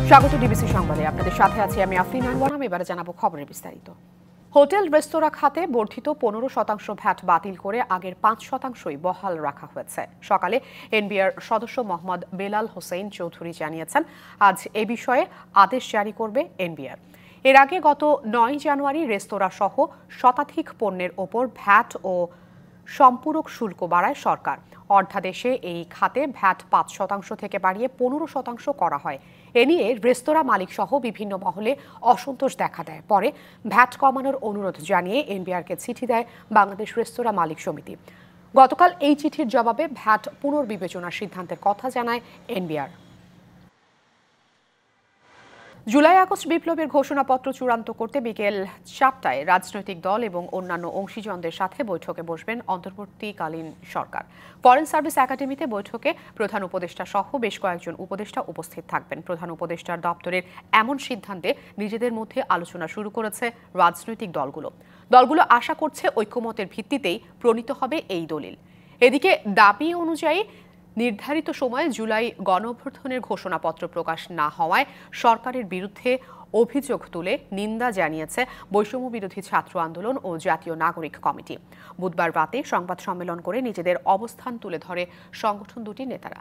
স্বাগত ডিবিসি সংবাদে, আপনাদের সাথে আছি আমি আফরিন আনওয়ার। এবারে জানাবো খবরের বিস্তারিত। হোটেল রেস্তোরাঁ খাতে বর্ধিত 15% ভ্যাট বাতিল করে আগের 5%ই বহাল রাখা হয়েছে। সকালে এনবিআর সদস্য মোহাম্মদ বেলাল হোসেন চৌধুরী জানিয়েছেন, আজ এ বিষয়ে আদেশ জারি করবে এনবিআর। এর আগে গত 9 জানুয়ারি রেস্তোরাঁ সহ শতাধিক পণ্যের ওপর ভ্যাট ও সম্পূরক শুল্ক বাড়ায় সরকার। অর্ধাদেশে এই খাতে ভ্যাট 5% থেকে বাড়িয়ে 15% করা হয়। এ নিয়ে রেস্তোরাঁ মালিক সহ বিভিন্ন মহলে অসন্তোষ দেখা দেয়। পরে ভ্যাট কমানোর অনুরোধ জানিয়ে এনবিআরকে চিঠি দেয় বাংলাদেশ রেস্তোরাঁ মালিক সমিতি। গতকাল এই চিঠির জবাবে ভ্যাট পুনর্বিবেচনার সিদ্ধান্তের কথা জানায় এনবিআর। জুলাই আগস্ট বিপ্লবের ঘোষণাপত্র চূড়ান্ত করতে বিকেল 4টায় রাজনৈতিক দল এবং অন্যান্য অংশীজনদের সাথে বৈঠকে বসবেন অন্তর্বর্তীকালীন সরকার। ফরেন সার্ভিস একাডেমিতে বৈঠকে প্রধান উপদেষ্টা সহ বেশ কয়েকজন উপদেষ্টা উপস্থিত থাকবেন। প্রধান উপদেষ্টার দপ্তরের এমন সিদ্ধান্তে নিজেদের মধ্যে আলোচনা শুরু করেছে রাজনৈতিক দলগুলো আশা করছে ঐক্যমতের ভিত্তিতেই প্রণীত হবে এই দলিল। এদিকে দাবি অনুযায়ী নির্ধারিত সময়ে জুলাই গণঅভ্যুত্থানের ঘোষণাপত্র প্রকাশ না হওয়ায় সরকারের বিরুদ্ধে অভিযোগ তুলে নিন্দা জানিয়েছে বৈষম্য বিরোধী ছাত্র আন্দোলন ও জাতীয় নাগরিক কমিটি। বুধবার রাতে সংবাদ সম্মেলন করে নিজেদের অবস্থান তুলে ধরে সংগঠন দুটির নেতারা।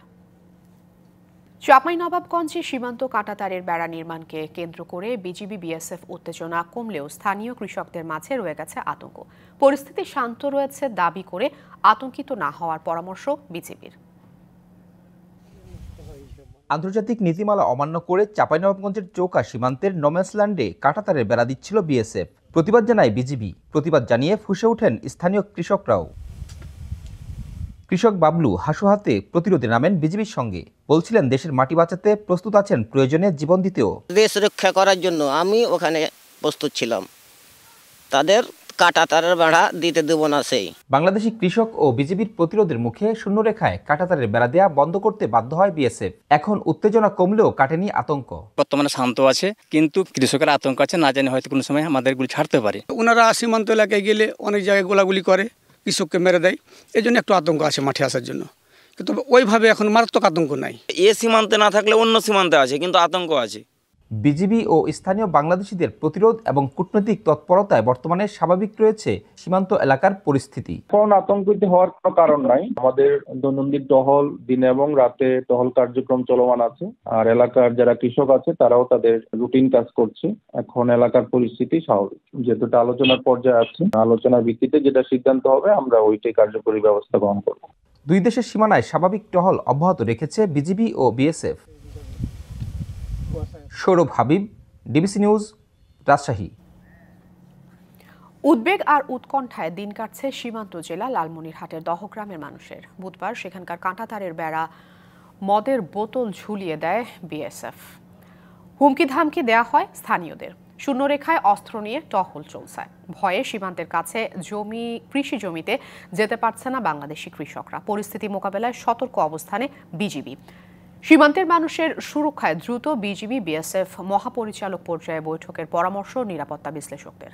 চাঁপাইনবাবগঞ্জে সীমান্ত কাঁটাতারের বেড়া নির্মাণকে কেন্দ্র করে বিজিবি বিএসএফ উত্তেজনা কমলেও স্থানীয় কৃষকদের মাঝে রয়ে গেছে আতঙ্ক। পরিস্থিতি শান্ত রয়েছে দাবি করে আতঙ্কিত না হওয়ার পরামর্শ বিজিবির। আন্তর্জাতিক নীতিমালা অমান্য করে চাঁপাইনবাবগঞ্জের চৌকা সীমান্তের নোম্যান্সল্যান্ডে কাঁটাতারের বেড়া দিচ্ছিল বিএসএফ। প্রতিবাদ জানায় বিজিবি। প্রতিবাদ জানিয়ে ফুঁসে ওঠেন স্থানীয় কৃষকরাও। কৃষক বাবলু হাসু হাতে প্রতিরোধে নামেন বিজিবির সঙ্গে। বলছিলেন, দেশের মাটি বাঁচাতে প্রস্তুত আছেন, প্রয়োজনে জীবন দিতেও। দেশ রক্ষা করার জন্য আমি ওখানে প্রস্তুত ছিলাম, তাদের কাঁটাতারের বেড়া দিতে দেব না। সেই বাংলাদেশি কৃষক ও বিজিবির প্রতিরোধের মুখে শূন্যরেখায় কাঁটাতারের বেড়া দেয়া বন্ধ করতে বাধ্য হয় বিএসএফ। এখন উত্তেজনা কমলেও কাটেনি আতঙ্ক। বর্তমানে শান্ত আছে, কিন্তু কৃষকের আতঙ্ক আছে, না জানি হয়তো কোনো সময় আমাদের গুলি ছাড়তে পারে। ওনারা সীমান্ত এলাকায় গেলে অনেক জায়গায় গোলাগুলি করে, কৃষককে মেরে দেয়। এই জন্য একটু আতঙ্ক আছে মাঠে আসার জন্য, কিন্তু ওইভাবে এখন মারাত্মক আতঙ্ক নাই। এ সীমান্তে না থাকলে অন্য সীমান্তে আছে, কিন্তু আতঙ্ক আছে। বিজিবি ও স্থানীয় বাংলাদেশিদের প্রতিরোধ এবং কূটনৈতিক তৎপরতায় বর্তমানে স্বাভাবিক রয়েছে সীমান্ত এলাকার পরিস্থিতি। কোন আতঙ্কিত হওয়ার কোনো কারণ নাই। আমাদের দৈনন্দিন টহল দিনে এবং রাতে টহল কার্যক্রম চলমান আছে। আর এলাকার যারা কৃষক আছে তারাও তাদের রুটিন কাজ করছে। এখন এলাকার পরিস্থিতি স্বাভাবিক। যেহেতু আলোচনার পর্যায়ে আছে, আলোচনার ভিত্তিতে যেটা সিদ্ধান্ত হবে আমরা ওইটাই কার্যকরী ব্যবস্থা গ্রহণ করব। দুই দেশের সীমানায় স্বাভাবিক টহল অব্যাহত রেখেছে বিজিবি ও BSF. Sourav Habib, DBC news, Rajshahi. উদ্বেগ আর উৎকণ্ঠায় দিন কাটছে সীমান্ত জেলা লালমনিরহাটের দহগ্রামের মানুষের। বুধবার সেখানকার কাঁটাতারের বেড়া মদের বোতল ঝুলিয়ে দেয় বিএসএফ। হুমকি ধামকি দেয়া হয় স্থানীয়দের। শূন্যরেখায় অস্ত্র নিয়ে টহল চলছে। ভয়ে সীমান্তের কাছে কৃষি জমিতে যেতে পারছে না বাংলাদেশি কৃষকরা। পরিস্থিতি মোকাবেলায় সতর্ক অবস্থানে বিজিবি। সীমান্তের মানুষের সুরক্ষায় দ্রুত বিজিবি বিএসএফ মহাপরিচালক পর্যায়ে বৈঠকের পরামর্শ নিরাপত্তা বিশ্লেষকদের।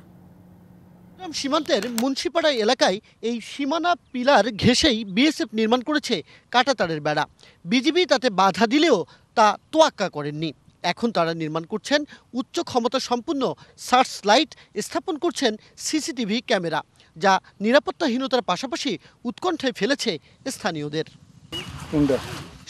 সীমান্তের মুন্সিপাড়া এলাকায় এই সীমানা পিলার ঘেঁষেই বিএসএফ নির্মাণ করেছে কাঁটাতারের বেড়া। বিজিবি তাতে বাধা দিলেও তা তোয়াক্কা করেননি। এখন তারা নির্মাণ করছেন উচ্চ ক্ষমতা সম্পন্ন সার্চ লাইট, স্থাপন করছেন সিসিটিভি ক্যামেরা, যা নিরাপত্তাহীনতার পাশাপাশি উৎকণ্ঠায় ফেলেছে স্থানীয়দের।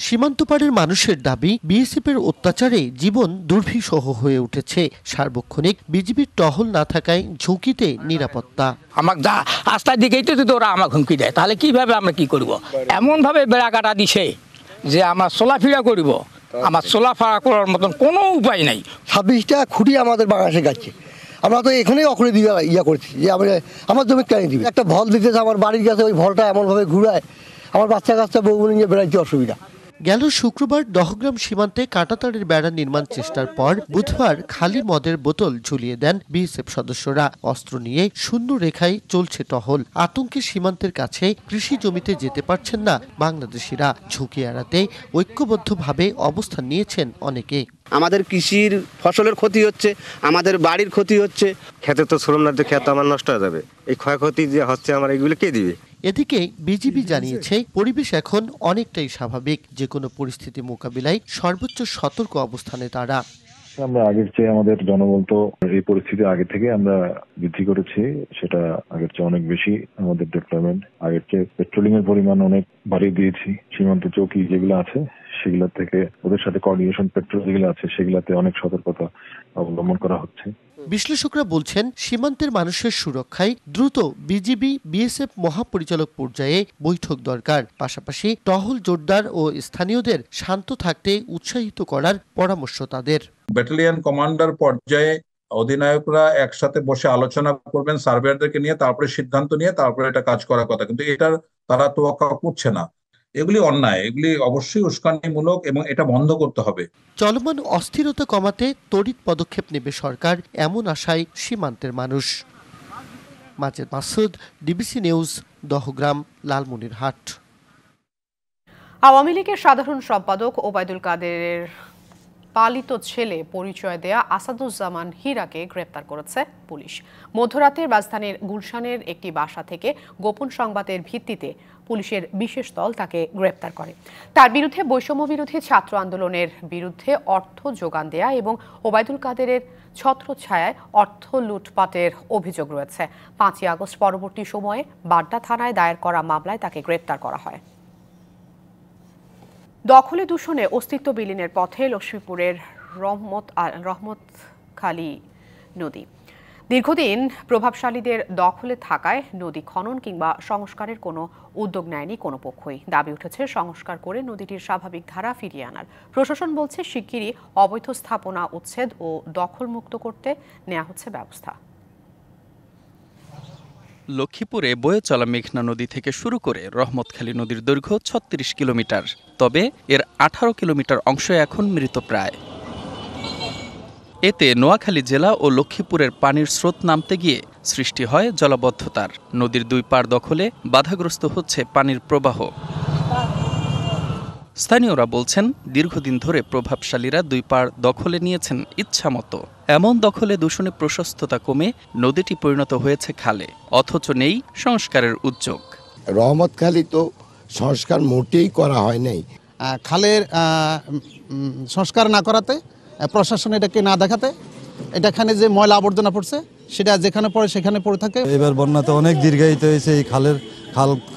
সীমান্ত পাড়ের মানুষের দাবি, বিএসএফের অত্যাচারে জীবন দুর্বিষহ হয়ে উঠেছে। সার্বক্ষণিক বিজিবির টহল না থাকায় ঝুঁকিতে নিরাপত্তা। আমাকে যা রাস্তার দিকেই তো ওরা আমাকে হুমকি দেয়, তাহলে কিভাবে আমরা কি করব? এমনভাবে বেড়া কাটা দিছে যে আমার চলাফেরা করব, আমার চলাফেরা করার মতন কোনো উপায় নাই। 26টা খুঁটি আমাদের বাংলাদেশে গাচ্ছে। আমরা তো এখানেই অখরে দিয়ে ইয়া করছি যে আমার জমি কেন দিবি। একটা ভল দিতেছে আমার বাড়ির কাছে, ওই ভলটা এমনভাবে ঘুরায় আমার বাচ্চা কাচ্চা বউ নিয়ে বেড়াইতে অসুবিধা। গেল শুক্রবার দহগ্রাম সীমান্তে কাঁটাতারের বেড়া নির্মাণ চেষ্টার পর বুধবার খালি মদের বোতল ঝুলিয়ে দেন বিএসএফ সদস্যরা। অস্ত্র নিয়ে শূন্য রেখায় চলছে টহল। আতঙ্কে সীমান্তের কাছে কৃষি জমিতে যেতে পারছেন না বাংলাদেশিরা। ঝুঁকি এড়াতে ঐক্যবদ্ধভাবে অবস্থান নিয়েছেন অনেকে। আমাদের কৃষির ফসলের ক্ষতি হচ্ছে, আমাদের বাড়ির ক্ষতি হচ্ছে। খেতে তো শ্রম না, খেত আমার নষ্ট হয়ে যাবে। এই ক্ষয়ক্ষতি যে হচ্ছে আমার, এগুলো কে দিবে? এদিকে বিজিবি জানিয়েছে পরিবেশ এখন অনেকটাই স্বাভাবিক। যে কোনো পরিস্থিতি মোকাবিলায় সর্বোচ্চ সতর্ক অবস্থানে তারা। আমরা আগের চেয়ে আমাদের জনবল তো এই পরিস্থিতি আগে থেকে আমরা বৃদ্ধি করেছি, সেটা আগের চেয়ে অনেক বেশি আমাদের ডেভেলপমেন্ট, আগের চেয়ে পেট্রোলিং এর পরিমাণ অনেক বাড়িয়ে দিয়েছি। সীমান্ত চৌকি যেগুলো আছে সেগুলো থেকে ওদের সাথে কোঅর্ডিনেশন পেট্রোল যেগুলো আছে সেগুলাতে অনেক সতর্কতা অবলম্বন করা হচ্ছে। বিশ্লেষকরা বলছেন সীমান্তের মানুষের সুরক্ষায় দ্রুত বিজিবি বিএসএফ মহাপরিচালক পর্যায়ে বৈঠক দরকার। পাশাপাশি টহল জোরদার ও স্থানীয়দের শান্ত থাকতে উৎসাহিত করার পরামর্শ তাদের। ব্যাটালিয়ন কমান্ডার পর্যায়ে অধিনায়করা একসাথে বসে আলোচনা করবেন সার্ভেয়ারদেরকে নিয়ে, তারপরে সিদ্ধান্ত নিয়ে তারপরে এটা কাজ করার কথা, কিন্তু এটার তারা তোয়াক্কা করছে না। এগুলি অন্যায়, এগুলি অবশ্যই উস্কানিমূলক এবং এটা বন্ধ করতে হবে। চলমান অস্থিরতা কমাতে তড়িৎ পদক্ষেপ নেবে সরকার, এমন আশায় সীমান্তের মানুষ। Majed Masud, DBC news, Dahagram, Lalmonirhat. আওয়ামী লীগের সাধারণ সম্পাদক ওবায়দুল কাদেরের পালিত ছেলে পরিচয় দেয়া আসাদুজ্জামান হীরাকে গ্রেপ্তার করেছে পুলিশ। মধ্যরাতে রাজধানীর গুলশানের একটি বাসা থেকে গোপন সংবাদের ভিত্তিতে পুলিশের বিশেষ দল তাকে গ্রেপ্তার করে। তার বিরুদ্ধে বৈষম্য বিরোধী ছাত্র আন্দোলনের বিরুদ্ধে অর্থ যোগান দেয়া এবং ওবায়দুল কাদেরের ছত্রছায়ায় অর্থ লুটপাটের অভিযোগ রয়েছে। 5ই আগস্ট পরবর্তী সময়ে বাড্ডা থানায় দায়ের করা মামলায় তাকে গ্রেপ্তার করা হয়। দখলে দূষণে অস্তিত্ব বিলীনের পথে লক্ষ্মীপুরের রহমতখালী নদী। দীর্ঘদিন প্রভাবশালীদের দখলে থাকায় নদী খনন কিংবা সংস্কারের কোনো উদ্যোগ নেয়নি কোনো পক্ষই। দাবি উঠেছে সংস্কার করে নদীটির স্বাভাবিক ধারা ফিরিয়ে আনার। প্রশাসন বলছে শিগগিরই অবৈধ স্থাপনা উচ্ছেদ ও দখলমুক্ত করতে নেওয়া হচ্ছে ব্যবস্থা। লক্ষ্মীপুরে বয়ে চলা মেঘনা নদী থেকে শুরু করে রহমতখালী নদীর দৈর্ঘ্য 36 কিলোমিটার, তবে এর 18 কিলোমিটার অংশ এখন মৃতপ্রায়। এতে নোয়াখালী জেলা ও লক্ষ্মীপুরের পানির স্রোত নামতে গিয়ে সৃষ্টি হয় জলাবদ্ধতার। নদীর দুই পাড় দখলে বাধাগ্রস্ত হচ্ছে পানির প্রবাহ। স্থানীয়রা বলছেন দীর্ঘদিন ধরে প্রভাবশালীরা দুই পাড় দখলে নিয়েছেন ইচ্ছামতো। এমন দখলে দূষণে প্রশস্ততা কমে নদীটি পরিণত হয়েছে খালে, অথচ নেই সংস্কারের উদ্যোগ। রহমতখালী তো সংস্কার মোটেই করা হয় নাই। খালের সংস্কার না করাতে, প্রশাসন এটাকে না দেখাতে, এটাখানে যে ময়লা আবর্জনা পড়ছে সেটা যেখানে পড়ে সেখানে পড়ে থাকে। এবার বন্যাতে অনেক দীর্ঘায়িত হয়েছে এই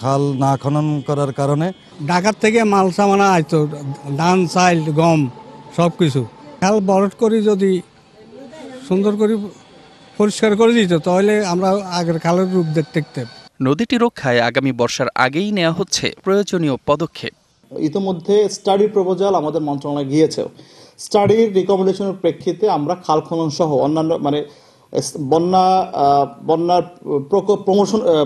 খাল না খনন করার কারণে। ঢাকার থেকে মাল সামানা আইতো, ধান চাল গম সব কিছু। খাল বরট করে যদি সুন্দর করে পরিষ্কার করে দিত তাহলে আমরা আগের খালের রূপ দেখতে। নদীটি রক্ষায় আগামী বর্ষার আগেই নেওয়া হচ্ছে প্রয়োজনীয় পদক্ষেপ। ইতিমধ্যে স্টাডি প্রপোজাল আমাদের মন্ত্রণালয়ে গিয়েছে। স্টাডির রিকমেন্ডেশনের প্রেক্ষিতে আমরা খাল খনন সহ অন্যান্য বন্যার প্রকোপ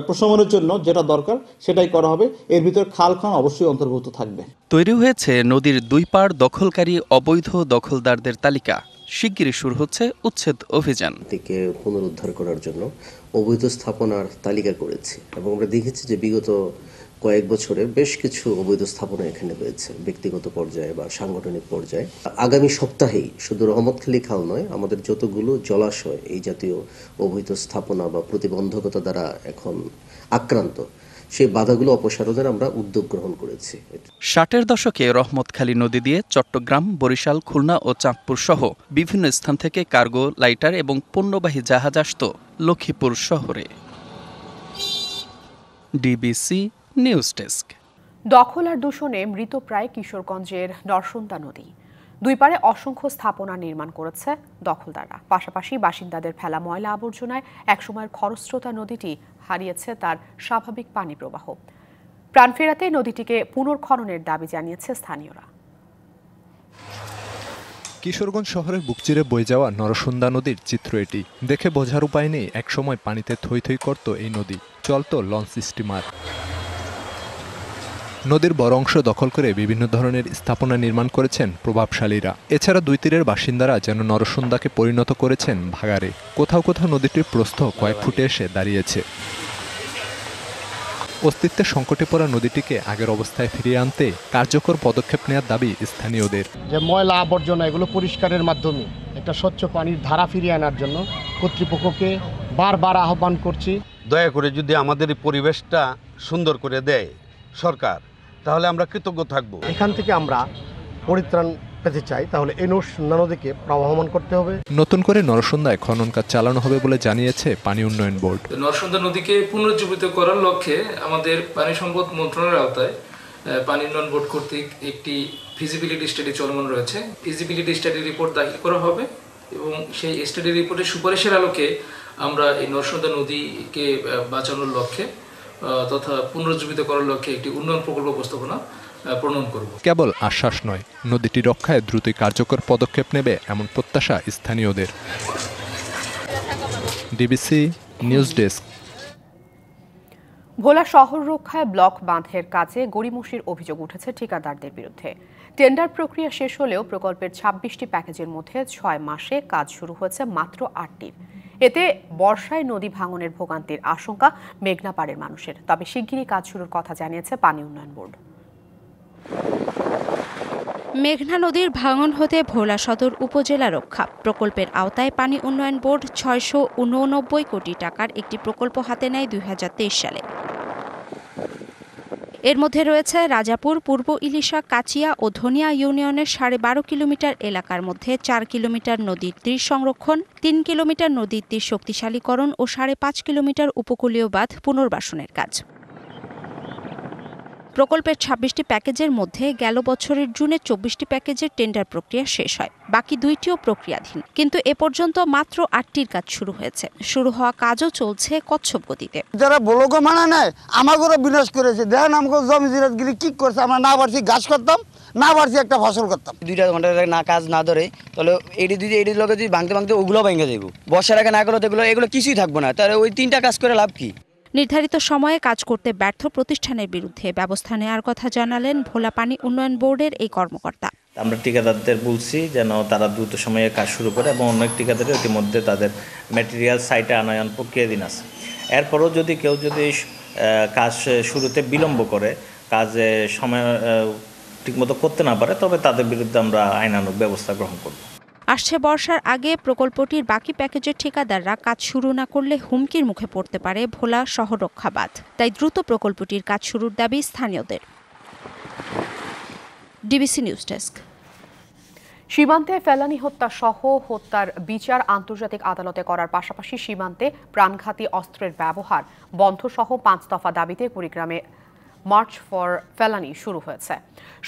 প্রশমনের জন্য যেটা দরকার সেটাই করা হবে। এর ভিতরে খাল খনন অবশ্যই অন্তর্ভুক্ত থাকবে। তৈরি হয়েছে নদীর দুই পাড় দখলকারী অবৈধ দখলদারদের তালিকা। শিগগিরই শুরু হচ্ছে উচ্ছেদ অভিযান। থেকে পুনরুদ্ধার করার জন্য অবৈধ স্থাপনার তালিকা করেছি এবং আমরা দেখেছি যে বিগত কয়েক বছরে বেশ কিছু অবৈধ স্থাপনা এখানে হয়েছে, ব্যক্তিগত পর্যায়ে বা সাংগঠনিক পর্যায়ে। আগামী সপ্তাহেই শুধু রহমতখালী খাল নয়, আমাদের যতগুলো জলাশয় এই জাতীয় অবৈধ স্থাপনা বা প্রতিবন্ধকতা দ্বারা এখন আক্রান্ত, সেই বাধাগুলো অপসারণের আমরা উদ্যোগ গ্রহণ করেছি। 60-এর দশকে রহমতখালী নদী দিয়ে চট্টগ্রাম, বরিশাল, খুলনা ও চাঁদপুর সহ বিভিন্ন স্থান থেকে কার্গো, লাইটার এবং পণ্যবাহী জাহাজ আসত লক্ষ্মীপুর শহরে। DBC news desk. দখল আর দূষণে মৃতপ্রায় কিশোরগঞ্জের নরসুন্দা নদী। দুই পারে অসংখ্য স্থাপনা নির্মাণ করেছে দখলদাররা। পাশাপাশি বাসিন্দাদের ফেলা ময়লা আবর্জনায় একসময়ের খরস্রোতা নদীটি হারিয়েছে তার স্বাভাবিক পানি প্রবাহ। প্রাণ ফেরাতে নদীটিকে পুনর্খননের দাবি জানিয়েছে স্থানীয়রা। কিশোরগঞ্জ শহরের বুক চিরে বয়ে যাওয়া নরসুন্দা নদীর চিত্র এটি। দেখে বোঝার উপায় নেই একসময় পানিতে থই থই করত এই নদী, চলত লঞ্চ স্টিমার। নদীর বড় অংশ দখল করে বিভিন্ন ধরনের স্থাপনা নির্মাণ করেছেন প্রভাবশালীরা। এছাড়া দুই তীরের বাসিন্দারা যেন নরসুন্দাকে পরিণত করেছেন ভাগাড়ে। কোথাও কোথাও নদীটির প্রস্থ কয়েক ফুটে এসে দাঁড়িয়েছে। অস্তিত্বের সংকটে পড়া নদীটিকে আগের অবস্থায় ফিরিয়ে আনতে কার্যকর পদক্ষেপ নেওয়ার দাবি স্থানীয়দের। যে ময়লা আবর্জনা এগুলো পরিষ্কারের মাধ্যমে একটা স্বচ্ছ পানির ধারা ফিরিয়ে আনার জন্য কর্তৃপক্ষকে বারবার আহ্বান করছি। দয়া করে যদি আমাদের এই পরিবেশটা সুন্দর করে দেয় সরকার, তাহলে আমরা কৃতজ্ঞ থাকব। এখান থেকে আমরা পরিত্রাণ পেতে চাই তাহলে এই নরসুন্দা নদীকে প্রবহমান করতে হবে। নতুন করে নরসুন্দায় খনন কাজ চালানো হবে বলে জানিয়েছে পানি উন্নয়ন বোর্ড। নরসুন্দা নদীকে পুনরুজ্জীবিত করার লক্ষ্যে আমাদের পানি সম্পদ মন্ত্রণালয়ের আওতায় পানি উন্নয়ন বোর্ড কর্তৃক একটি ফিজিবিলিটি স্টাডি চলমান রয়েছে। ফিজিবিলিটি স্টাডি রিপোর্ট দাখিল করা হবে এবং সেই স্টাডি রিপোর্টের সুপারিশের আলোকে আমরা এই নরসুন্দা নদীকে বাঁচানোর লক্ষ্যে তথা পুনরুজ্জীবিত করার লক্ষ্যে একটি উন্নয়ন প্রকল্প উপস্থাপনা প্রণয়ন করব। কেবল আশ্বাস নয়, নদীটি রক্ষায় দ্রুতই কার্যকর পদক্ষেপ নেবে এমন প্রত্যাশা স্থানীয়দের। DBC news desk. ভোলা শহর রক্ষায় ব্লক বাঁধের কাজে গড়িমসির অভিযোগ উঠেছে ঠিকাদারদের বিরুদ্ধে। টেন্ডার প্রক্রিয়া শেষ হলেও প্রকল্পের ২৬টি প্যাকেজের মধ্যে ৬ মাসে কাজ শুরু হয়েছে মাত্র ৮টির। এতে বর্ষায় নদী ভাঙনের ভোগান্তির আশঙ্কা মেঘনা পাড়ের মানুষের। তবে শিগগিরই কাজ শুরুর কথা জানিয়েছে পানি উন্নয়ন বোর্ড। মেঘনা নদীর ভাঙন হতে ভোলা সদর উপজেলা রক্ষা প্রকল্পের আওতায় পানি উন্নয়ন বোর্ড ৬৮৯ কোটি টাকার একটি প্রকল্প হাতে নেয় ২০২৩ সালে। এর মধ্যে রয়েছে রাজাপুর, পূর্ব ইলিশা, কাচিয়া ও ধনিয়া ইউনিয়নের ১২.৫ কিলোমিটার এলাকার মধ্যে ৪ কিলোমিটার নদীর তীর সংরক্ষণ, ৩ কিলোমিটার নদীর তীর শক্তিশালীকরণ ও ৫.৫ কিলোমিটার উপকূলীয় বাঁধ পুনর্বাসনের কাজ। প্রকল্পের ২৬টি প্যাকেজের মধ্যে গেল বছরের জুনে ২৪টি প্যাকেজের টেন্ডার প্রক্রিয়া শেষ হয়, বাকি ২টিও প্রক্রিয়াধীন। কিন্তু এ পর্যন্ত মাত্র ৮টির কাজ শুরু হয়েছে। শুরু হওয়া কাজও চলছে কচ্ছপ গতিতে। যারা ব্লক মানা নেয় আমাদেরও বিনাশ করেছে। দেখেন আমাকে জমি জিরাতগিরি কি করছে, আমরা না পারছি গাছ করতাম, না পারছি একটা ফসল করতাম। ২টা ঘন্টা না কাজ না ধরে তাহলে এটির লোকে যদি ভাঙতে ভাঙতে ওগুলো ভেঙে যাবো। বর্ষার আগে না করলে এগুলো কিছুই থাকবো না। তাহলে ওই ৩টা কাজ করে লাভ কি? নির্ধারিত সময়ে কাজ করতে ব্যর্থ প্রতিষ্ঠানের বিরুদ্ধে ব্যবস্থা নেওয়ার কথা জানালেন ভোলা পানি উন্নয়ন বোর্ডের এই কর্মকর্তা। আমরা ঠিকাদারদের বলছি যেন তারা দ্রুত সময়ে কাজ শুরু করে এবং অনেক ঠিকাদারই ইতিমধ্যে তাদের ম্যাটেরিয়াল সাইটে আনয়ন প্রক্রিয়াধীন আছে। এরপরও যদি কেউ কাজ শুরুতে বিলম্ব করে, কাজে সময় ঠিকমতো করতে না পারে, তবে তাদের বিরুদ্ধে আমরা আইনানুগ ব্যবস্থা গ্রহণ করব। আসছে বর্ষার আগে প্রকল্পটির বাকি প্যাকেজের ঠিকাদাররা কাজ শুরু না করলে হুমকির মুখে পড়তে পারে ভোলা শহর রক্ষা বাঁধ। তাই দ্রুত প্রকল্পটির কাজ শুরুর দাবি স্থানীয়দের। DBC news desk. সীমান্তে ফেলানি হত্যা সহ হত্যার বিচার আন্তর্জাতিক আদালতে করার পাশাপাশি সীমান্তে প্রাণঘাতী অস্ত্রের ব্যবহার বন্ধ সহ ৫ দফা দাবিতে কুড়িগ্রামে মার্চ ফর ফেলানি শুরু হয়েছে।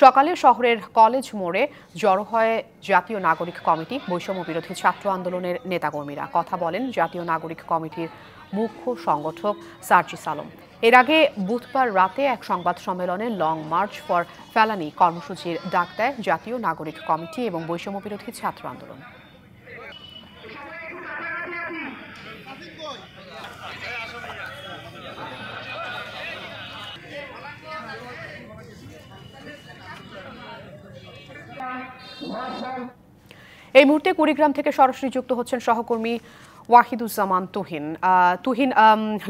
সকালে শহরের কলেজ মোড়ে জড়ো হয় জাতীয় নাগরিক কমিটি, বৈষম্য বিরোধী ছাত্র আন্দোলনের নেতাকর্মীরা। কথা বলেন জাতীয় নাগরিক কমিটির মুখ্য সংগঠক সার্জিস আলম। এর আগে বুধবার রাতে এক সংবাদ সম্মেলনে লং মার্চ ফর ফেলানি কর্মসূচির ডাক দেয় জাতীয় নাগরিক কমিটি এবং বৈষম্য বিরোধী ছাত্র আন্দোলন। এই মুহূর্তে কুড়িগ্রাম থেকে সরাসরি যুক্ত হচ্ছেন সহকর্মী ওয়াহিদুজ্জামান তুহিন। তুহিন,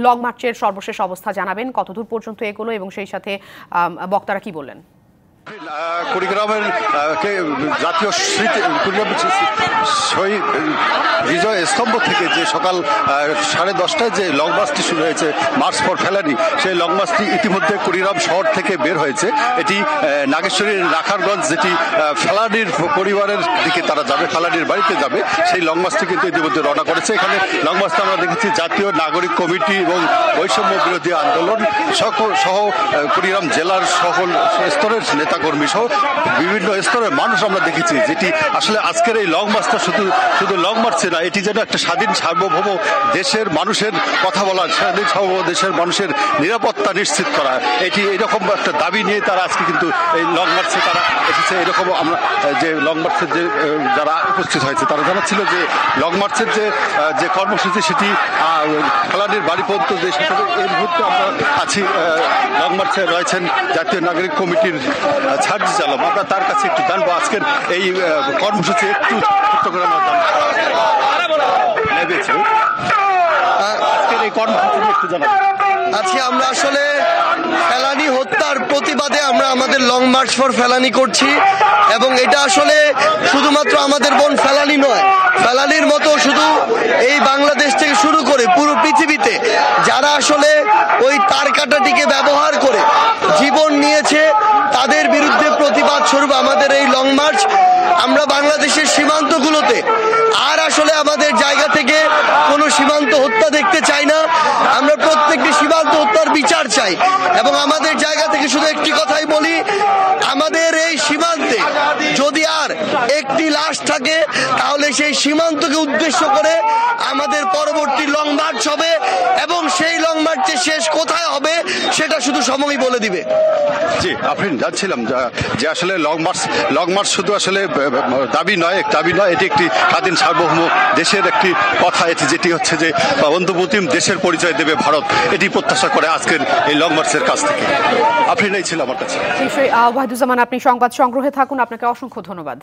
লং মার্চের সর্বশেষ অবস্থা জানাবেন, কতদূর পর্যন্ত এগোলো এবং সেই সাথে বক্তারা কি বললেন? কুড়িগ্রামের জাতীয় শহীদ বিজয় স্তম্ভ থেকে যে সকাল 10:30টায় যে লং মার্চটি শুরু হয়েছে, মার্চ ফর ফেলানি, সেই লং মার্চটি ইতিমধ্যে কুড়িগ্রাম শহর থেকে বের হয়েছে। এটি নাগেশ্বরীর রাখারগঞ্জ, যেটি ফেলানির পরিবারের দিকে তারা যাবে, ফেলানির বাড়িতে যাবে, সেই লং মার্চটি কিন্তু ইতিমধ্যে রওনা করেছে। এখানে লং মার্চটা আমরা দেখেছি জাতীয় নাগরিক কমিটি এবং বৈষম্য বিরোধী আন্দোলন সহ কুড়িগ্রাম জেলার সকল স্তরের নেতাকর্মী সহ বিভিন্ন স্তরের মানুষ আমরা দেখেছি। যেটি আসলে আজকের এই লং মার্চটা শুধু লং মার্চে না, এটি যেন একটা স্বাধীন সার্বভৌম দেশের মানুষের কথা বলা, স্বাধীন সার্বভৌম দেশের মানুষের নিরাপত্তা নিশ্চিত করা, এটি এরকম একটা দাবি নিয়ে তারা আজকে কিন্তু এই লং মার্চে তারা এসেছে। এরকম আমরা যে লং মার্চের যে যারা উপস্থিত হয়েছে তারা জানাচ্ছিল যে লং মার্চের যে কর্মসূচি সেটি ফেলানির বাড়ি পর্যন্ত যে হিসাবে এই মুহূর্তে আমরা আছি। লং মার্চে রয়েছেন জাতীয় নাগরিক কমিটির সার্জিস আলম। আমরা তার কাছে একটু জানবো আজকের এই কর্মসূচি একটু ছোট্ট করে আজকের এই কর্মসূচি একটু জানাবো। আজকে আমরা আসলে ফেলানি হত্যার প্রতিবাদে আমরা আমাদের লং মার্চ ফর ফেলানি করছি এবং এটা আসলে শুধুমাত্র আমাদের বোন ফেলানি নয়, ফেলানির মতো শুধু এই বাংলাদেশ থেকে শুরু করে পুরো পৃথিবীতে যারা আসলে ওই তার কাঁটাটিকে ব্যবহার করে জীবন নিয়েছে তাদের বিরুদ্ধে প্রতিবাদ ফলস্বরূপ আমাদের এই লং মার্চ। আমরা বাংলাদেশের সীমান্তগুলোতে আর আসলে আমাদের জায়গা থেকে কোনো সীমান্ত হত্যা দেখতে চাই না। আমরা প্রত্যেকটি সীমান্ত হত্যার বিচার চাই এবং আমাদের জায়গা থেকে শুধু একটি কথাই বলি, আমাদের এই সীমান্তে যদি আর একটি লাশ থাকে তাহলে সেই সীমান্তকে উদ্দেশ্য করে আমাদের পরবর্তী লং মার্চ হবে এবং সেই লং মার্চের শেষ কোথায় হবে সেটা শুধু সময়ই বলে দিবে। জি, আফরিন, যাচ্ছিলাম যে আসলে লং মার্চ শুধু আসলে দাবি নয়, এটি একটি স্বাধীন সার্বভৌম দেশের একটি কথা, যেটি হচ্ছে যে অন্তর্বর্তী দেশের পরিচয় দেবে ভারত, এটি প্রত্যাশা করে আজকের এই লং মার্চের কাছ থেকে। আফরিন, এই ছিল আমার কাছে। নিশ্চয়ই ওয়াহিদুজ্জামান, আপনি সংবাদ সংগ্রহে থাকুন, আপনাকে অসংখ্য ধন্যবাদ।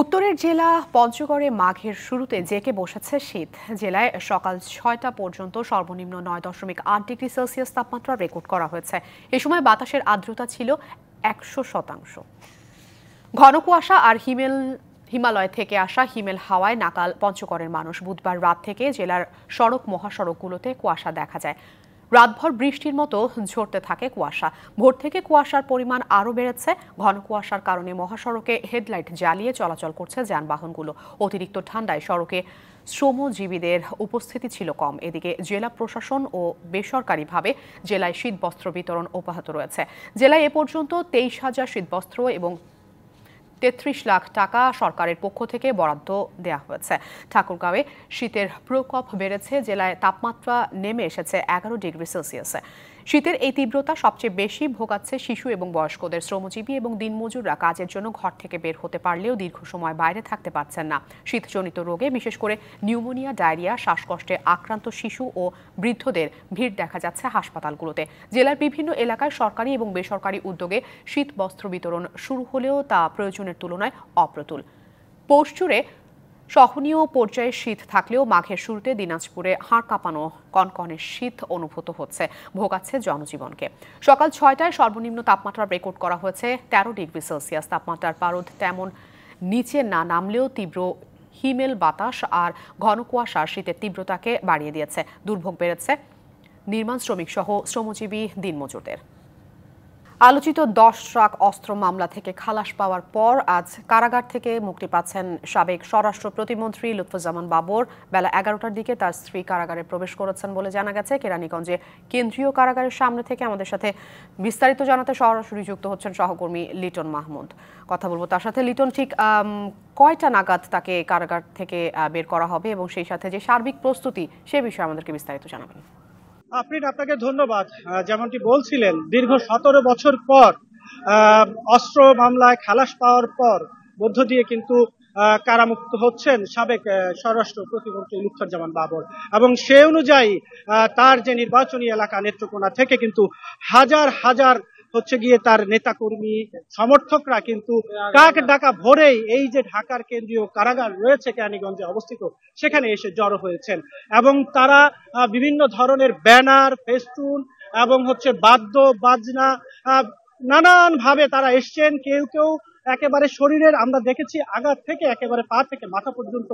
উত্তরের জেলা পঞ্চগড়ে মাঘের শুরুতে জেঁকে বসেছে শীত। জেলায় সকাল ৬টা পর্যন্ত সর্বনিম্ন ৯.৮ ডিগ্রি সেলসিয়াস তাপমাত্রা রেকর্ড করা হয়েছে। এ সময় বাতাসের আর্দ্রতা ছিল ১০০%। ঘন কুয়াশা আর হিমালয় থেকে আসা হিমেল হাওয়ায় নাকাল পঞ্চগড়ের মানুষ। বুধবার রাত থেকে জেলার সড়ক মহাসড়কগুলোতে কুয়াশা দেখা যায়। রাতভর বৃষ্টির মতো ঝরতে থাকে কুয়াশা। ভোর থেকে কুয়াশার পরিমাণ আরও বেড়েছে। ঘন কুয়াশার কারণে মহাসড়কে হেডলাইট জ্বালিয়ে চলাচল করছে যানবাহনগুলো। অতিরিক্ত ঠান্ডায় সড়কে শ্রমজীবীদের উপস্থিতি ছিল কম। এদিকে জেলা প্রশাসন ও বেসরকারিভাবে জেলায় শীতবস্ত্র বিতরণ অব্যাহত রয়েছে। জেলায় এ পর্যন্ত ২৩,০০০ শীতবস্ত্র এবং ৩৩ লাখ টাকা সরকারের পক্ষ থেকে বরাদ্দ দেওয়া হয়েছে। ঠাকুরগাঁওয়ে শীতের প্রকোপ বেড়েছে। জেলায় তাপমাত্রা নেমে এসেছে ১১ ডিগ্রি সেলসিয়াসে। শীতের এই তীব্রতা সবচেয়ে বেশি ভোগাচ্ছে শিশু এবং বয়স্কদের। শ্রমজীবী এবং দিনমজুররা কাজের জন্য ঘর থেকে বের হতে পারলেও দীর্ঘ সময় বাইরে থাকতে পারছেন না। শীতজনিত রোগে বিশেষ করে নিউমোনিয়া, ডায়রিয়া, শ্বাসকষ্টে আক্রান্ত শিশু ও বৃদ্ধদের ভিড় দেখা যাচ্ছে হাসপাতালগুলোতে। জেলার বিভিন্ন এলাকায় সরকারি এবং বেসরকারি উদ্যোগে শীত বস্ত্র বিতরণ শুরু হলেও তা প্রয়োজনের তুলনায় অপ্রতুল। পৌষ জুড়ে সহনীয় পর্যায়ে শীত থাকলেও মাঘের শুরুতে দিনাজপুরে হাড় কাঁপানো কনকনে শীত অনুভূত হচ্ছে, ভোগাচ্ছে জনজীবনকে। সকাল ৬টায় সর্বনিম্ন তাপমাত্রা রেকর্ড করা হয়েছে ১৩ ডিগ্রি সেলসিয়াস। তাপমাত্রার পারদ তেমন নিচে না নামলেও তীব্র হিমেল বাতাস আর ঘন কুয়াশা শীতের তীব্রতাকে বাড়িয়ে দিয়েছে। দুর্ভোগ বেড়েছে নির্মাণ শ্রমিক সহ শ্রমজীবী দিনমজুরদের। আলোচিত ১০ ট্রাক অস্ত্র মামলা থেকে খালাস পাওয়ার পর আজ কারাগার থেকে মুক্তি পাচ্ছেন সাবেক স্বরাষ্ট্র প্রতিমন্ত্রী লুৎফুজ্জামান বাবর। বেলা ১১টার দিকে তার স্ত্রী কারাগারে প্রবেশ করেছেন বলে জানা গেছে। কেরানীগঞ্জে কেন্দ্রীয় কারাগারের সামনে থেকে আমাদের সাথে বিস্তারিত জানাতে সরাসরি যুক্ত হচ্ছেন সহকর্মী লিটন মাহমুদ। কথা বলবো তার সাথে। লিটন, ঠিক কয়টা নাগাদ তাকে কারাগার থেকে বের করা হবে এবং সেই সাথে যে সার্বিক প্রস্তুতি সে বিষয়ে আমাদেরকে বিস্তারিত জানাবেন। আফরিন, আপনাকে ধন্যবাদ। যেমনটি বলছিলেন, দীর্ঘ ১৭ বছর পর অস্ত্র মামলায় খালাস পাওয়ার পর মধ্য দিয়ে কিন্তু কারামুক্ত হচ্ছেন সাবেক স্বরাষ্ট্র প্রতিমন্ত্রী লুৎফুজ্জামান বাবর এবং সে অনুযায়ী তার যে নির্বাচনী এলাকা নেত্রকোনা থেকে কিন্তু হাজার হাজার গিয়ে তার নেতাকর্মী সমর্থকরা কিন্তু কাক ডাকা ভোরেই এই যে ঢাকার কেন্দ্রীয় কারাগার রয়েছে কেরানীগঞ্জে অবস্থিত সেখানে এসে জড়ো হয়েছেন এবং তারা বিভিন্ন ধরনের ব্যানার, ফেস্টুন এবং বাদ্য বাজনা নানান ভাবে তারা এসছেন। কেউ কেউ একেবারে শরীরের, আমরা দেখেছি আঘাত থেকে একেবারে পা থেকে মাথা পর্যন্ত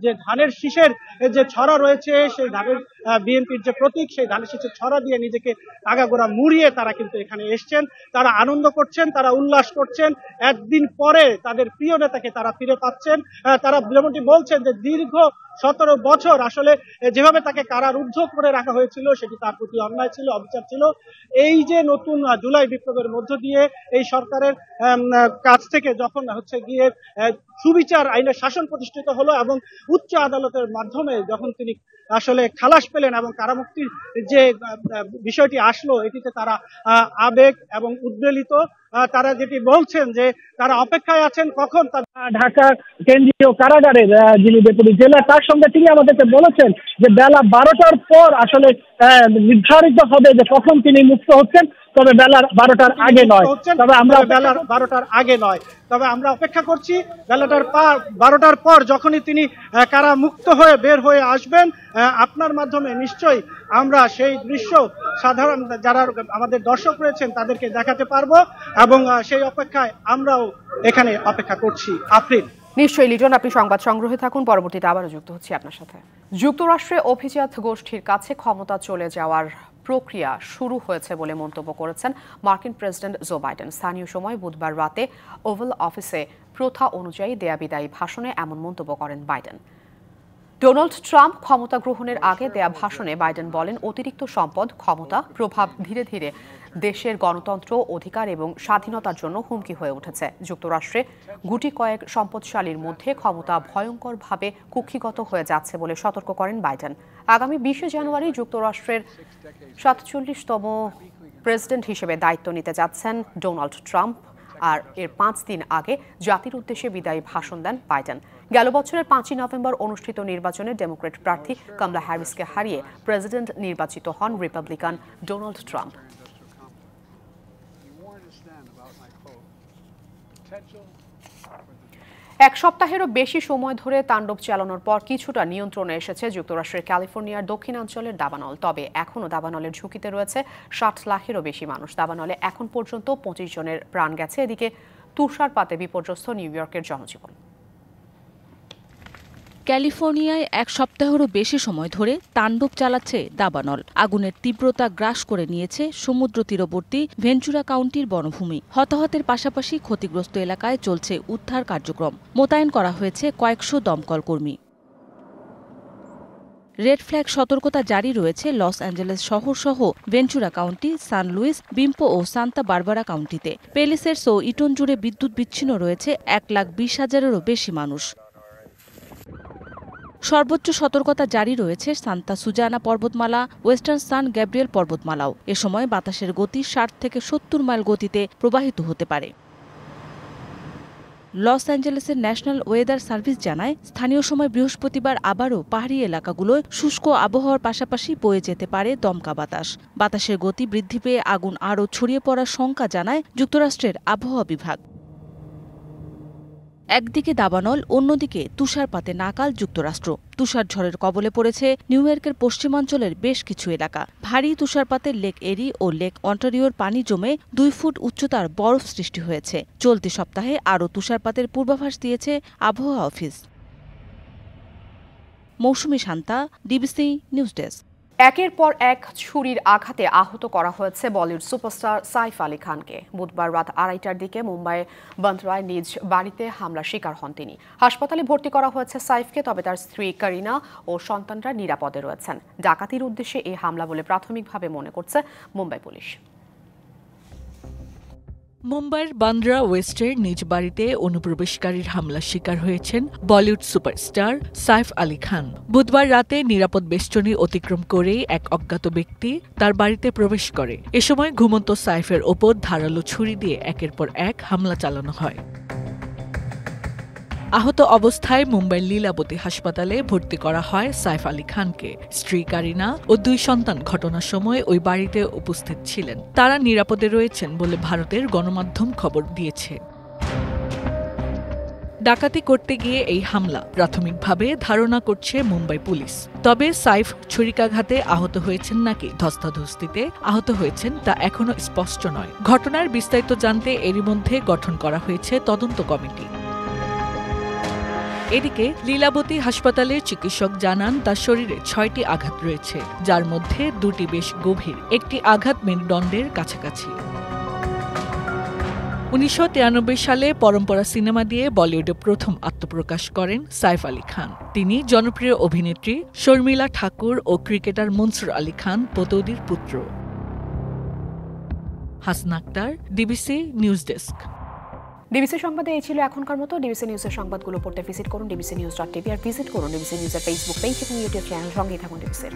যে ধানের শীষের যে ছড়া রয়েছে, সেই ধানের বিএনপির যে প্রতীক, সেই ধানের শীষের ছড়া দিয়ে নিজেকে আগাগোড়া মুড়িয়ে তারা কিন্তু এখানে এসছেন। তারা আনন্দ করছেন, তারা উল্লাস করছেন। একদিন পরে তাদের প্রিয় নেতাকে তারা ফিরে পাচ্ছেন। তারা যেমনটি বলছেন যে দীর্ঘ ১৭ বছর আসলে যেভাবে তাকে কারারুদ্ধ করে রাখা হয়েছিল সেটি তার প্রতি অন্যায় ছিল, অবিচার ছিল। এই যে নতুন জুলাই বিপ্লবের মধ্য দিয়ে এই সরকারের কাছ থেকে যখন গিয়ে সুবিচার আইনের শাসন প্রতিষ্ঠিত হলো এবং উচ্চ আদালতের মাধ্যমে যখন তিনি আসলে খালাস পেলেন এবং কারামুক্তির যে বিষয়টি আসলো, এটিতে তারা আবেগ এবং উদ্বেলিত। তারা যেটি বলছেন যে তারা অপেক্ষায় আছেন কখন ঢাকা কেন্দ্রীয় কারাগারের যিনি ডেপুটি জেলা, তার সঙ্গে তিনি আমাদেরকে বলেছেন যে বেলা ১২টার পর আসলে নির্ধারিত হবে যে কখন তিনি মুক্ত হচ্ছেন, তবে বেলা ১২টার আগে নয়। তবে আমরা বেলা ১২টার আগে নয়, তবে আমরা অপেক্ষা করছি বেলাটার ১২টার পর যখনই তিনি কারামুক্ত হয়ে বের হয়ে আসবেন, আপনার মাধ্যমে নিশ্চয়ই আমরা সেই দৃশ্য সাধারণ যারা আমাদের দর্শক রয়েছেন তাদেরকে দেখাতে পারবো এবং সেই অপেক্ষায় আমরাও এখানে অপেক্ষা করছি। আফরিন, নিশ্চয়ই লিটন, আপনি সংবাদ সংগ্রহে থাকুন। পরবর্তীতে আবারও যুক্ত হচ্ছি আপনার সাথে। যুক্তরাষ্ট্রে অভিজাত গোষ্ঠীর কাছে ক্ষমতা চলে যাওয়ার প্রক্রিয়া শুরু হয়েছে বলে মন্তব্য করেছেন মার্কিন প্রেসিডেন্ট জো বাইডেন। স্থানীয় সময় বুধবার রাতে ওভাল অফিসে প্রথা অনুযায়ী দেয়া বিদায়ী ভাষণে এমন মন্তব্য করেন বাইডেন। ডোনাল্ড ট্রাম্প ক্ষমতা গ্রহণের আগে দেয়া ভাষণে বাইডেন বলেন, অতিরিক্ত সম্পদ, ক্ষমতা, প্রভাব ধীরে ধীরে দেশের গণতন্ত্র, অধিকার এবং স্বাধীনতার জন্য হুমকি হয়ে উঠেছে। যুক্তরাষ্ট্রে গুটি কয়েক সম্পদশালীর মধ্যে ক্ষমতা ভয়ঙ্করভাবে কুক্ষিগত হয়ে যাচ্ছে বলে সতর্ক করেন বাইডেন। আগামী 20 জানুয়ারি যুক্তরাষ্ট্রের 47তম প্রেসিডেন্ট হিসেবে দায়িত্ব নিতে যাচ্ছেন ডোনাল্ড ট্রাম্প, আর এর 5 দিন আগে জাতির উদ্দেশ্যে বিদায়ী ভাষণ দেন বাইডেন। গেল বছরের 5 নভেম্বর অনুষ্ঠিত নির্বাচনে ডেমোক্র্যাট প্রার্থী কামালা হ্যারিসকে হারিয়ে প্রেসিডেন্ট নির্বাচিত হন রিপাবলিকান ডোনাল্ড ট্রাম্প। এক সপ্তাহেরও বেশি সময় ধরে তাণ্ডব চালানোর পর কিছুটা নিয়ন্ত্রণে এসেছে যুক্তরাষ্ট্রের ক্যালিফোর্নিয়ার দক্ষিণাঞ্চলের দাবানল। তবে এখনও দাবানলের ঝুঁকিতে রয়েছে 60 লাখেরও বেশি মানুষ। দাবানলে এখন পর্যন্ত 25 জনের প্রাণ গেছে। এদিকে তুষারপাতে বিপর্যস্ত নিউ ইয়র্কের জনজীবন। ক্যালিফোর্নিয়ায় এক সপ্তাহেরও বেশি সময় ধরে তাণ্ডব চালাচ্ছে দাবানল। আগুনের তীব্রতা গ্রাস করে নিয়েছে সমুদ্র তীরবর্তী ভেঞ্চুরা কাউন্টির বনভূমি। হতাহতের পাশাপাশি ক্ষতিগ্রস্ত এলাকায় চলছে উদ্ধার কার্যক্রম। মোতায়েন করা হয়েছে কয়েকশো দমকল কর্মী। রেড ফ্ল্যাগ সতর্কতা জারি রয়েছে লস অ্যাঞ্জেলেস শহর সহ ভেঞ্চুরা কাউন্টি, সান লুইস, বিম্পো ও সান্তা বারবারা কাউন্টিতে। পেলিসেডস ও ইটন জুড়ে বিদ্যুৎ বিচ্ছিন্ন রয়েছে 1,20,000-এরও বেশি মানুষ। সর্বোচ্চ সতর্কতা জারি রয়েছে সান্তা সুজানা পর্বতমালা, ওয়েস্টার্ন সান গ্যাব্রিয়েল পর্বতমালাও। এ সময় বাতাসের গতি 60 থেকে 70 মাইল গতিতে প্রবাহিত হতে পারে। লস অ্যাঞ্জেলেসের ন্যাশনাল ওয়েদার সার্ভিস জানায়, স্থানীয় সময় বৃহস্পতিবার আবারও পাহাড়ি এলাকাগুলোয় শুষ্ক আবহাওয়ার পাশাপাশি বয়ে যেতে পারে দমকা বাতাস। বাতাসের গতি বৃদ্ধি পেয়ে আগুন আরও ছড়িয়ে পড়ার শঙ্কা জানায় যুক্তরাষ্ট্রের আবহাওয়া বিভাগ। একদিকে দাবানল, অন্যদিকে তুষারপাতে নাকাল যুক্তরাষ্ট্র। তুষার ঝড়ের কবলে পড়েছে নিউ ইয়র্কের পশ্চিমাঞ্চলের বেশ কিছু এলাকা। ভারী তুষারপাতে লেক এরি ও লেক অন্টারিওর পানি জমে 2 ফুট উচ্চতার বরফ সৃষ্টি হয়েছে। চলতি সপ্তাহে আরও তুষারপাতের পূর্বাভাস দিয়েছে আবহাওয়া অফিস। মৌসুমী শান্তা, ডিবিসি নিউজ ডেস্ক। একের পর এক ছুরির আঘাতে আহত করা হয়েছে বলিউড সুপারস্টার সাইফ আলী খানকে। বুধবার রাত 2:30টার দিকে মুম্বাইয়ের বান্দ্রায় নিজ বাড়িতে হামলার শিকার হন তিনি। হাসপাতালে ভর্তি করা হয়েছে সাইফকে, তবে তার স্ত্রী করিনা ও সন্তানরা নিরাপদে রয়েছেন। ডাকাতির উদ্দেশ্যে এই হামলা বলে প্রাথমিকভাবে মনে করছে মুম্বাই পুলিশ। মুম্বাইয়ের বান্দ্রা ওয়েস্টের নিজ বাড়িতে অনুপ্রবেশকারীর হামলার শিকার হয়েছেন বলিউড সুপারস্টার সাইফ আলী খান। বুধবার রাতে নিরাপদ বেষ্টনী অতিক্রম করে এক অজ্ঞাত ব্যক্তি তার বাড়িতে প্রবেশ করে। এ সময় ঘুমন্ত সাইফের ওপর ধারালো ছুরি দিয়ে একের পর এক হামলা চালানো হয়। আহত অবস্থায় মুম্বাইয়ের লীলাবতী হাসপাতালে ভর্তি করা হয় সাইফ আলী খানকে। স্ত্রী কারিনা ও 2 সন্তান ঘটনার সময় ওই বাড়িতে উপস্থিত ছিলেন। তারা নিরাপদে রয়েছেন বলে ভারতের গণমাধ্যম খবর দিয়েছে। ডাকাতি করতে গিয়ে এই হামলা প্রাথমিকভাবে ধারণা করছে মুম্বাই পুলিশ। তবে সাইফ ছুরিকাঘাতে আহত হয়েছেন নাকি ধস্তাধস্তিতে আহত হয়েছেন তা এখনো স্পষ্ট নয়। ঘটনার বিস্তারিত জানতে এরই মধ্যে গঠন করা হয়েছে তদন্ত কমিটি। এদিকে লীলাবতী হাসপাতালের চিকিৎসক জানান তার শরীরে 6টি আঘাত রয়েছে, যার মধ্যে 2টি বেশ গভীর। একটি আঘাত মেরুদণ্ডের কাছাকাছি। 1993 সালে পরম্পরা সিনেমা দিয়ে বলিউডে প্রথম আত্মপ্রকাশ করেন সাইফ আলী খান। তিনি জনপ্রিয় অভিনেত্রী শর্মিলা ঠাকুর ও ক্রিকেটার মনসুর আলী খান পতৌদির পুত্র। Hasna Akter, DBC news desk. DBC সংবাদে এই ছিল এখনকার মতো। ডিবিসি নিউজের সংবাদগুলো পড়তে ভিজিট করুন dbcnews.tv আর ভিজিট করুন ডিবিসি নিউজের ফেসবুক পেজ এবং ইউটিউব চ্যানেল। সঙ্গেই থাকুন ডিবিসির।